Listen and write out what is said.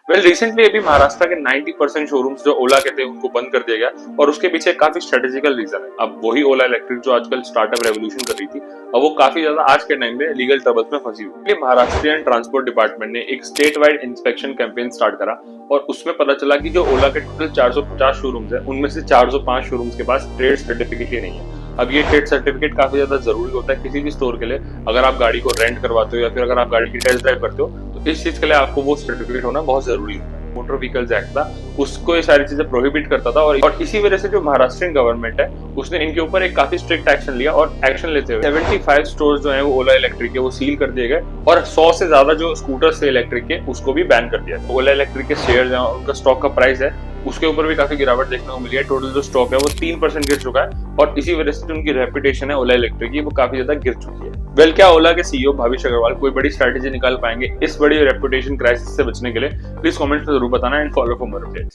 Recently अभी महाराष्ट्र के 90% showrooms जो ओला के थे उनको बंद कर दिया गया और उसके पीछे काफी स्ट्रेटेजिकल रीजन है। अब वही ओला इलेक्ट्रिक जो आजकल स्टार्टअप रेवोल्यूशन कर रही थी, अब वो काफी ज्यादा आज के टाइम में लीगल ट्रबल्स में फंसी हुई है। महाराष्ट्रियन ट्रांसपोर्ट डिपार्टमेंट ने एक state wide inspection campaign start करा और उसमें पता चला कि जो ओला के टोटल 450 शोरूम्स है उनमें से 405 शोरूम्स के पास ट्रेड सर्टिफिकेट ही नहीं है। अब ये ट्रेड सर्टिफिकेट काफी ज्यादा जरूरी होता है किसी भी स्टोर के लिए। अगर आप गाड़ी को रेंट करवाते हो या फिर अगर आप गाड़ी की टेस्ट ड्राइव करते हो तो इस चीज के लिए आपको वो सर्टिफिकेट होना बहुत जरूरी होता है। मोटर व्हीकल्स एक्ट था, उसको ये सारी चीजें प्रोहिबिट करता था और इसी वजह से जो महाराष्ट्रियन गवर्नमेंट है उसने इनके ऊपर एक काफी स्ट्रिक्ट एक्शन लिया और एक्शन लेते हुए 75 स्टोर्स जो है वो ओला इलेक्ट्रिक के वो सील कर दिए गए और 100 से ज्यादा जो स्कूटर्स थे इलेक्ट्रिक के उसको भी बैन कर दिया। ओला इलेक्ट्रिक के शेयर उनका स्टॉक का प्राइस है उसके ऊपर भी काफी गिरावट देखने को मिली है। टोटल जो स्टॉक है वो 3% गिर चुका है और इसी वजह से जो उनकी रेपुटेशन है ओला इलेक्ट्रिक की वो काफी ज्यादा गिर चुकी है। क्या ओला के सीईओ भाविश अग्रवाल कोई बड़ी स्ट्रेटेजी निकाल पाएंगे इस बड़ी रेपुटेशन क्राइसिस से बचने के लिए? प्लीज कमेंट में जरूर बताना and follow for more updates.